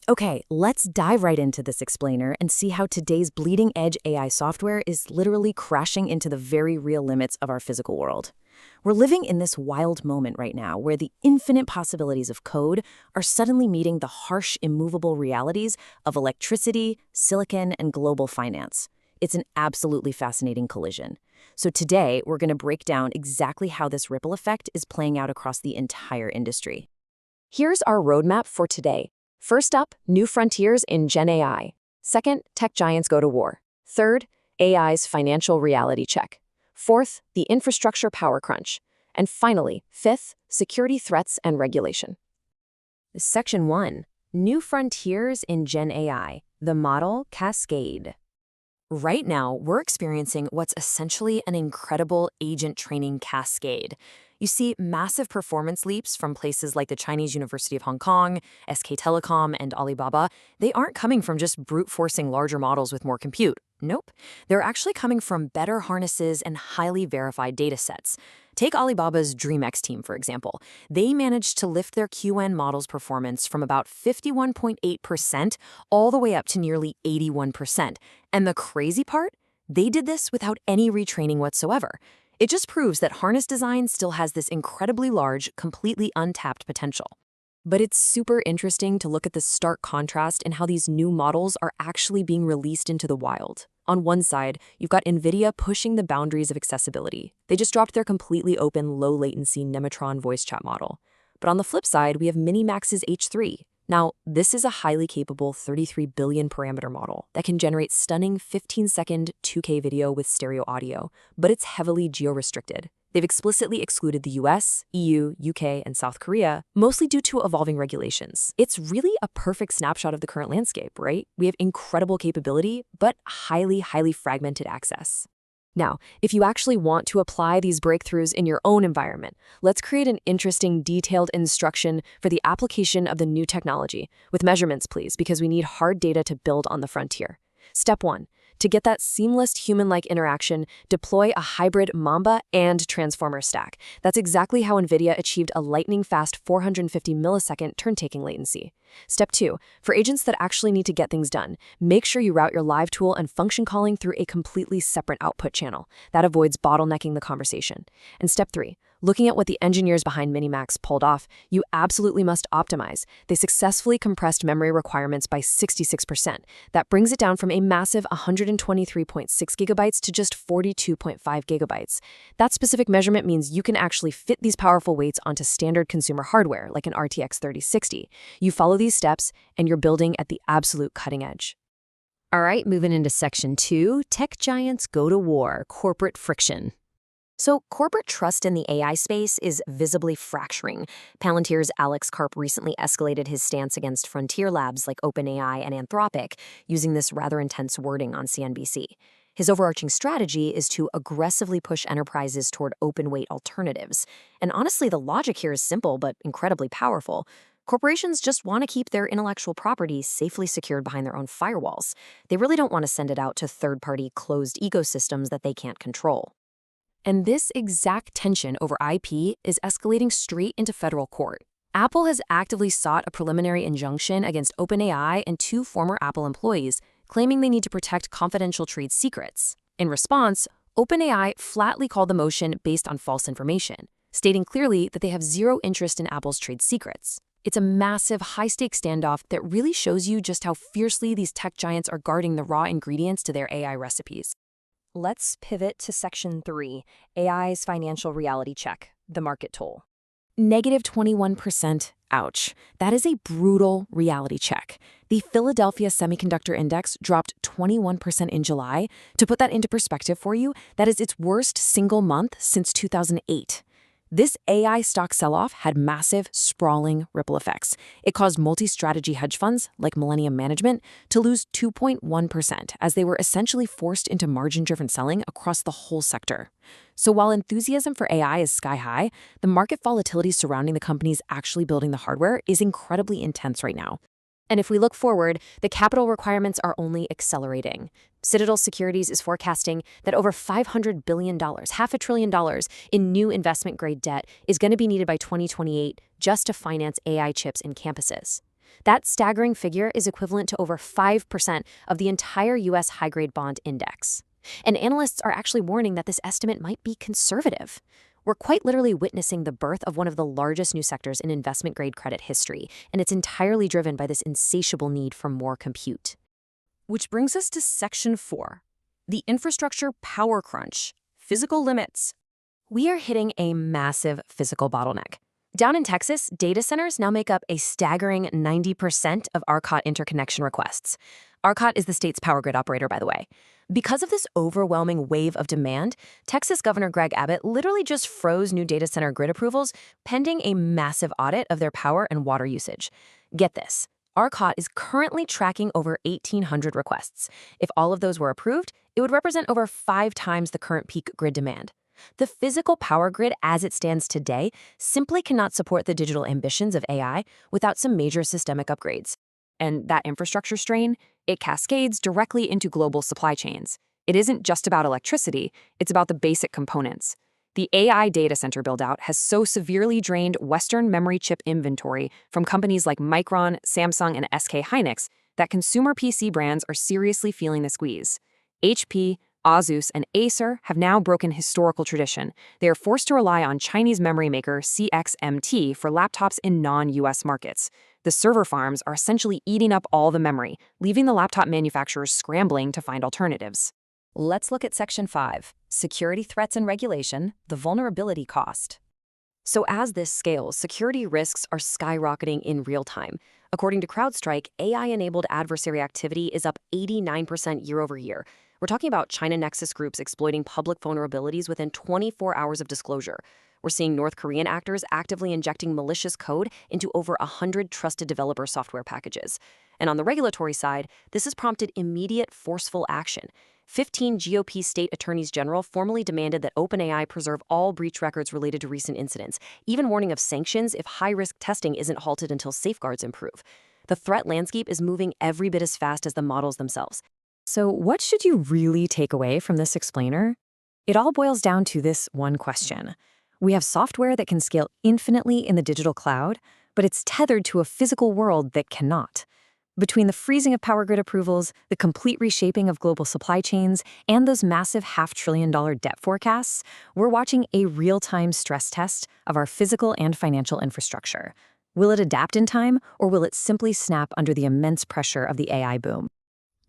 Okay, let's dive right into this explainer and see how today's bleeding-edge AI software is literally crashing into the very real limits of our physical world. We're living in this wild moment right now where the infinite possibilities of code are suddenly meeting the harsh, immovable realities of electricity, silicon, and global finance. It's an absolutely fascinating collision. So today, we're going to break down exactly how this ripple effect is playing out across the entire industry. Here's our roadmap for today. First up, new frontiers in Gen AI. Second, tech giants go to war. Third, AI's financial reality check. Fourth, the infrastructure power crunch. And finally, fifth, security threats and regulation. Section 1. New frontiers in Gen AI, the Model Cascade. Right now, we're experiencing what's essentially an incredible agent training cascade. You see massive performance leaps from places like the Chinese University of Hong Kong, SK Telecom, and Alibaba. They aren't coming from just brute forcing larger models with more compute. Nope. They're actually coming from better harnesses and highly verified data sets. Take Alibaba's DreamX team, for example. They managed to lift their Qwen model's performance from about 51.8% all the way up to nearly 81%. And the crazy part? They did this without any retraining whatsoever. It just proves that harness design still has this incredibly large, completely untapped potential. But it's super interesting to look at the stark contrast in how these new models are actually being released into the wild. On one side, you've got Nvidia pushing the boundaries of accessibility. They just dropped their completely open, low-latency Nemotron voice chat model. But on the flip side, we have MiniMax's H3. Now, this is a highly capable 33 billion parameter model that can generate stunning 15-second 2K video with stereo audio, but it's heavily geo-restricted. They've explicitly excluded the US, EU, UK, and South Korea, mostly due to evolving regulations. It's really a perfect snapshot of the current landscape, right? We have incredible capability, but highly fragmented access. Now, if you actually want to apply these breakthroughs in your own environment, let's create an interesting, detailed instruction for the application of the new technology, with measurements, please, because we need hard data to build on the frontier. Step 1. To get that seamless human-like interaction, deploy a hybrid Mamba and Transformer stack. That's exactly how Nvidia achieved a lightning-fast 450 millisecond turn-taking latency. Step 2. For agents that actually need to get things done, make sure you route your live tool and function calling through a completely separate output channel. That avoids bottlenecking the conversation. And step 3. Looking at what the engineers behind MiniMax pulled off, you absolutely must optimize. They successfully compressed memory requirements by 66%. That brings it down from a massive 123.6 gigabytes to just 42.5 gigabytes. That specific measurement means you can actually fit these powerful weights onto standard consumer hardware, like an RTX 3060. You follow these steps, and you're building at the absolute cutting edge. All right, moving into Section 2, tech giants go to war, corporate friction. So corporate trust in the AI space is visibly fracturing. Palantir's Alex Karp recently escalated his stance against frontier labs like OpenAI and Anthropic, using this rather intense wording on CNBC. His overarching strategy is to aggressively push enterprises toward open-weight alternatives. And honestly, the logic here is simple but incredibly powerful. Corporations just want to keep their intellectual property safely secured behind their own firewalls. They really don't want to send it out to third-party closed ecosystems that they can't control. And this exact tension over IP is escalating straight into federal court. Apple has actively sought a preliminary injunction against OpenAI and 2 former Apple employees, claiming they need to protect confidential trade secrets. In response, OpenAI flatly called the motion based on false information, stating clearly that they have zero interest in Apple's trade secrets. It's a massive, high-stakes standoff that really shows you just how fiercely these tech giants are guarding the raw ingredients to their AI recipes. Let's pivot to Section 3, AI's financial reality check, the market toll. Negative 21%. Ouch. That is a brutal reality check. The Philadelphia Semiconductor Index dropped 21% in July. To put that into perspective for you, that is its worst single month since 2008. This AI stock sell-off had massive, sprawling ripple effects. It caused multi-strategy hedge funds, like Millennium Management, to lose 2.1% as they were essentially forced into margin-driven selling across the whole sector. So while enthusiasm for AI is sky-high, the market volatility surrounding the companies actually building the hardware is incredibly intense right now. And if we look forward, the capital requirements are only accelerating. Citadel Securities is forecasting that over $500 billion, $500 billion in new investment-grade debt is going to be needed by 2028 just to finance AI chips in campuses. That staggering figure is equivalent to over 5% of the entire U.S. high-grade bond index. And analysts are actually warning that this estimate might be conservative. We're quite literally witnessing the birth of one of the largest new sectors in investment-grade credit history, and it's entirely driven by this insatiable need for more compute. Which brings us to Section 4, the infrastructure power crunch, physical limits. We are hitting a massive physical bottleneck. Down in Texas, data centers now make up a staggering 90% of ERCOT interconnection requests. ERCOT is the state's power grid operator, by the way. Because of this overwhelming wave of demand, Texas Governor Greg Abbott literally just froze new data center grid approvals pending a massive audit of their power and water usage. Get this. ERCOT is currently tracking over 1,800 requests. If all of those were approved, it would represent over 5 times the current peak grid demand. The physical power grid as it stands today simply cannot support the digital ambitions of AI without some major systemic upgrades. And that infrastructure strain, it cascades directly into global supply chains. It isn't just about electricity, it's about the basic components. The AI data center build-out has so severely drained Western memory chip inventory from companies like Micron, Samsung, and SK Hynix that consumer PC brands are seriously feeling the squeeze. HP, Asus, and Acer have now broken historical tradition. They are forced to rely on Chinese memory maker CXMT for laptops in non-US markets. The server farms are essentially eating up all the memory, leaving the laptop manufacturers scrambling to find alternatives. Let's look at Section 5, security threats and regulation, the vulnerability cost. So as this scales, security risks are skyrocketing in real time. According to CrowdStrike, AI-enabled adversary activity is up 89% year over year. We're talking about China Nexus groups exploiting public vulnerabilities within 24 hours of disclosure. We're seeing North Korean actors actively injecting malicious code into over 100 trusted developer software packages. And on the regulatory side, this has prompted immediate, forceful action. 15 GOP state attorneys general formally demanded that OpenAI preserve all breach records related to recent incidents, even warning of sanctions if high-risk testing isn't halted until safeguards improve. The threat landscape is moving every bit as fast as the models themselves. So what should you really take away from this explainer? It all boils down to this one question. We have software that can scale infinitely in the digital cloud, but it's tethered to a physical world that cannot. Between the freezing of power grid approvals, the complete reshaping of global supply chains, and those massive $500 billion debt forecasts, we're watching a real-time stress test of our physical and financial infrastructure. Will it adapt in time, or will it simply snap under the immense pressure of the AI boom?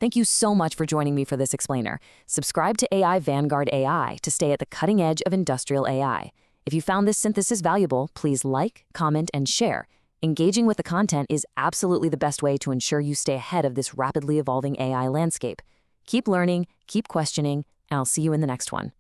Thank you so much for joining me for this explainer. Subscribe to AI Vanguard AI to stay at the cutting edge of industrial AI. If you found this synthesis valuable, please like, comment, and share. Engaging with the content is absolutely the best way to ensure you stay ahead of this rapidly evolving AI landscape. Keep learning, keep questioning, and I'll see you in the next one.